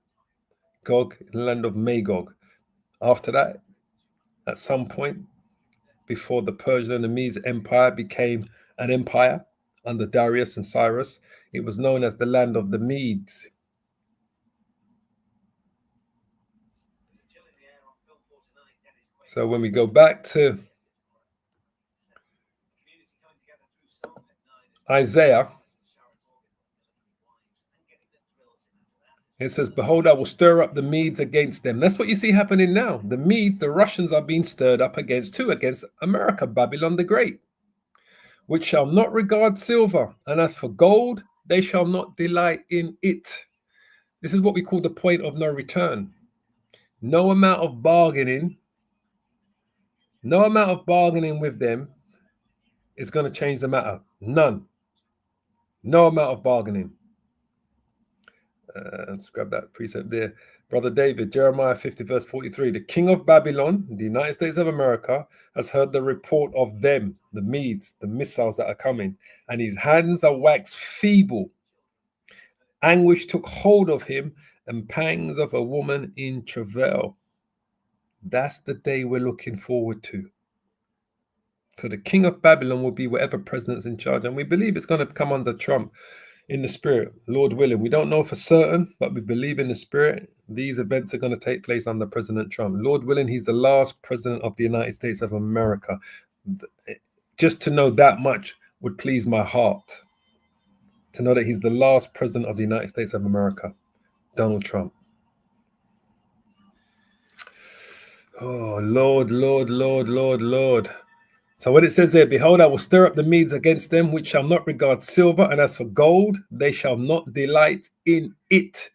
Gog, the land of Magog. After that, at some point, before the Persian and the Medes Empire became an empire under Darius and Cyrus, it was known as the land of the Medes. So when we go back to Isaiah, it says, behold, I will stir up the Medes against them. That's what you see happening now. The Medes, the Russians, are being stirred up against who? Against America, Babylon the Great, which shall not regard silver. And as for gold, they shall not delight in it. This is what we call the point of no return. No amount of bargaining with them is going to change the matter. None. No amount of bargaining. Let's grab that precept there. Brother David, Jeremiah 50 verse 43. The king of Babylon, the United States of America, has heard the report of them, the Medes, the missiles that are coming, and his hands are waxed feeble. Anguish took hold of him, and pangs of a woman in travail. That's the day we're looking forward to. So the king of Babylon will be whatever president's in charge, and we believe it's going to come under Trump in the spirit, Lord willing. We don't know for certain, but we believe in the spirit. These events are going to take place under President Trump. Lord willing, he's the last president of the United States of America. Just to know that much would please my heart. To know that he's the last president of the United States of America, Donald Trump. Oh, Lord, Lord, Lord, Lord, Lord. So when it says there, behold, I will stir up the Medes against them, which shall not regard silver, and as for gold, they shall not delight in it.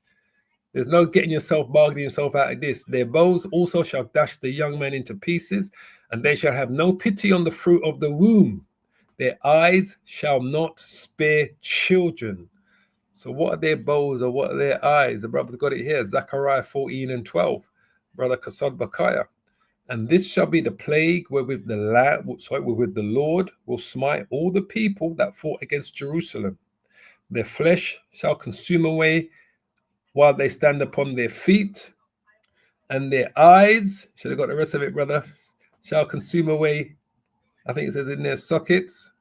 There's no getting yourself, bargaining yourself out of this. Their bows also shall dash the young men into pieces, and they shall have no pity on the fruit of the womb. Their eyes shall not spare children. So what are their bows or what are their eyes? The brother's got it here, Zechariah 14 and 12. Brother Kasad Bakaya. And this shall be the plague wherewith the Lord will smite all the people that fought against Jerusalem. Their flesh shall consume away while they stand upon their feet, and their eyes, should have got the rest of it, brother, shall consume away. I think it says in their sockets.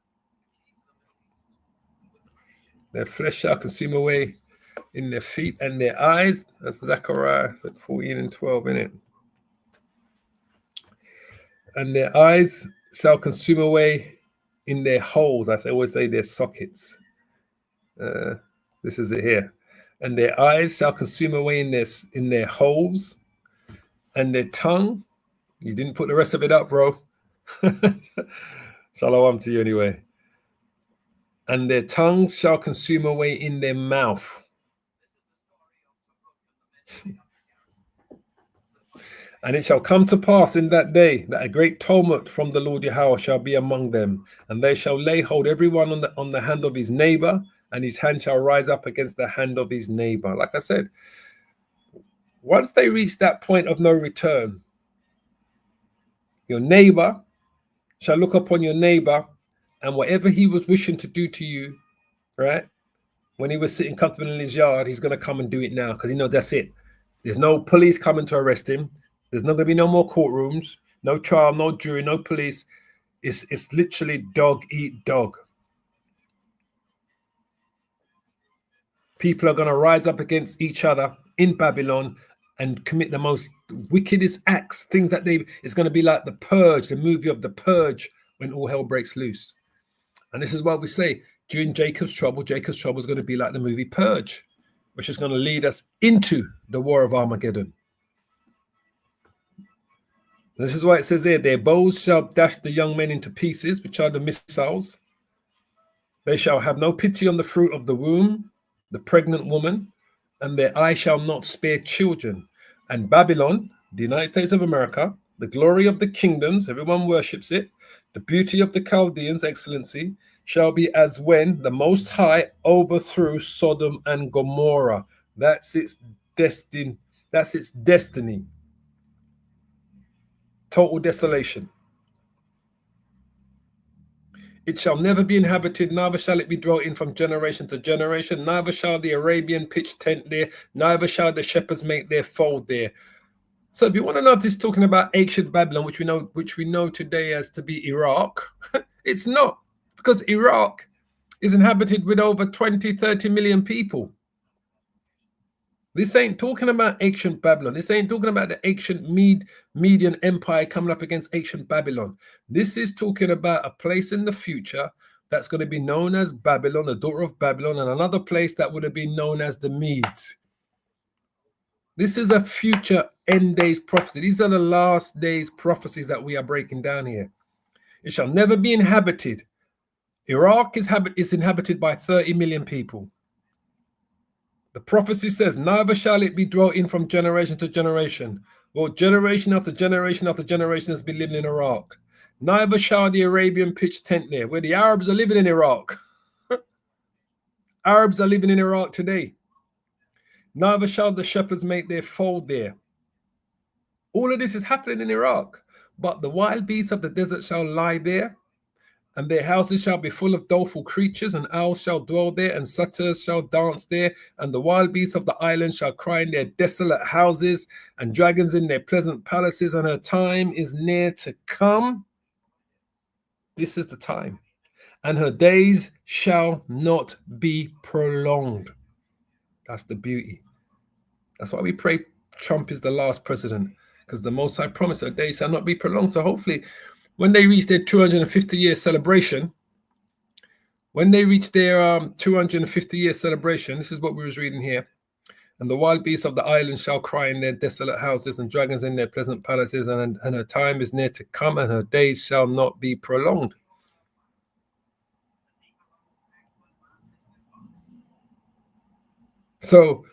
Their flesh shall consume away in their feet and their eyes. That's Zechariah 14 and 12, in it. And their eyes shall consume away in their holes. I always say their sockets. This is it here. And their eyes shall consume away in their holes, and their tongue. You didn't put the rest of it up, bro. Shalom to you anyway. And their tongues shall consume away in their mouth. And it shall come to pass in that day that a great tumult from the Lord Yahweh shall be among them, and they shall lay hold everyone on the hand of his neighbor, and his hand shall rise up against the hand of his neighbor. Like I said, once they reach that point of no return, your neighbor shall look upon your neighbor, and whatever he was wishing to do to you, right? When he was sitting comfortable in his yard, he's going to come and do it now because he knows that's it. There's no police coming to arrest him. There's not going to be no more courtrooms, no trial, no jury, no police. It's literally dog eat dog. People are going to rise up against each other in Babylon and commit the most wickedest acts, things that it's going to be like the Purge, the movie of the Purge, when all hell breaks loose. And this is what we say, during Jacob's trouble is going to be like the movie Purge, which is going to lead us into the war of Armageddon. This is why it says here, their bows shall dash the young men into pieces, which are the missiles. They shall have no pity on the fruit of the womb, the pregnant woman, and their eye shall not spare children. And Babylon, the United States of America, the glory of the kingdoms, everyone worships it, the beauty of the Chaldeans, excellency, shall be as when the Most High overthrew Sodom and Gomorrah. That's its destiny. That's its destiny. Total desolation. It shall never be inhabited, neither shall it be dwelt in from generation to generation. Neither shall the Arabian pitch tent there, neither shall the shepherds make their fold there. So if you want to know if this is talking about ancient Babylon, which we know today as to be Iraq, it's not, because Iraq is inhabited with over 20-30 million people. This ain't talking about ancient Babylon. This ain't talking about the ancient Median Empire coming up against ancient Babylon. This is talking about a place in the future that's going to be known as Babylon, the daughter of Babylon, and another place that would have been known as the Medes. This is a future end days prophecy. These are the last days prophecies that we are breaking down here. It shall never be inhabited. Iraq is inhabited by 30 million people. The prophecy says, neither shall it be dwelt in from generation to generation. Well, generation after generation after generation has been living in Iraq. Neither shall the Arabian pitch tent there, where the Arabs are living in Iraq. Arabs are living in Iraq today. Neither shall the shepherds make their fold there. All of this is happening in Iraq. But the wild beasts of the desert shall lie there, and their houses shall be full of doleful creatures, and owls shall dwell there, and satyrs shall dance there, and the wild beasts of the island shall cry in their desolate houses, and dragons in their pleasant palaces, and her time is near to come. This is the time. And her days shall not be prolonged. That's the beauty. That's why we pray Trump is the last president, because the Most High promised her days shall not be prolonged. So hopefully, when they reach their 250-year celebration, this is what we was reading here. And the wild beasts of the island shall cry in their desolate houses, and dragons in their pleasant palaces, and her time is near to come, and her days shall not be prolonged. So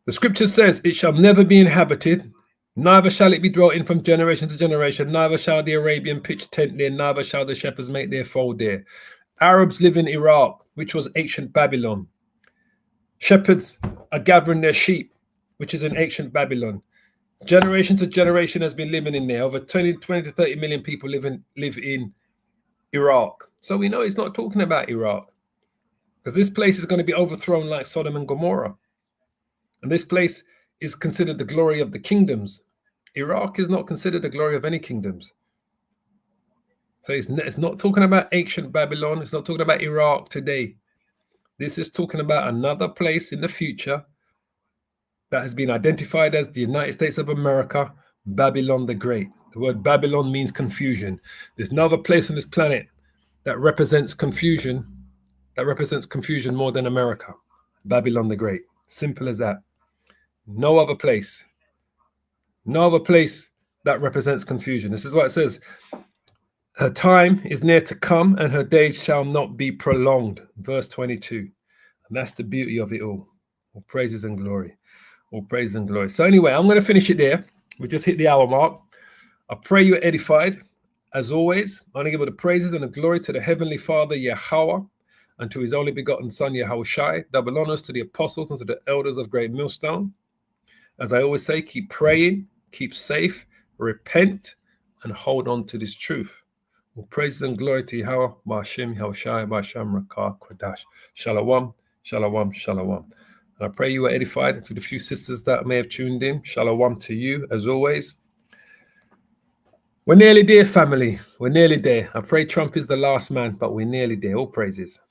the scripture says, it shall never be inhabited, neither shall it be dwelt in from generation to generation, neither shall the Arabian pitch tent there, neither shall the shepherds make their fold there. Arabs live in Iraq, which was ancient Babylon. Shepherds are gathering their sheep, which is in ancient Babylon. Generation to generation has been living in there. Over 20 to 30 million people live in Iraq. So we know it's not talking about Iraq, because this place is going to be overthrown like Sodom and Gomorrah. And this place is considered the glory of the kingdoms. Iraq is not considered the glory of any kingdoms. So it's not talking about ancient Babylon. It's not talking about Iraq today. This is talking about another place in the future that has been identified as the United States of America, Babylon the Great. The word Babylon means confusion. There's no other place on this planet that represents confusion more than America. Babylon the Great. Simple as that. No other place that represents confusion. This is what it says. Her time is near to come, and her days shall not be prolonged. Verse 22. And that's the beauty of it all. All praises and glory. All praises and glory. So anyway, I'm going to finish it there. We just hit the hour mark. I pray you're edified. As always, I want to give all the praises and the glory to the Heavenly Father, Yahweh, and to his only begotten Son, Yahushai. Double honors to the apostles and to the elders of Great Millstone. As I always say, keep praying, keep safe, repent, and hold on to this truth. All praises and glory to Yahweh, Ba'ashem, Yahushai, Ba'asham, Rakah, Kodash. Shalom, shalom, shalom. And I pray you were edified. For the few sisters that may have tuned in, shalom to you as always. We're nearly there, family. We're nearly there. I pray Trump is the last man, but we're nearly there. All praises.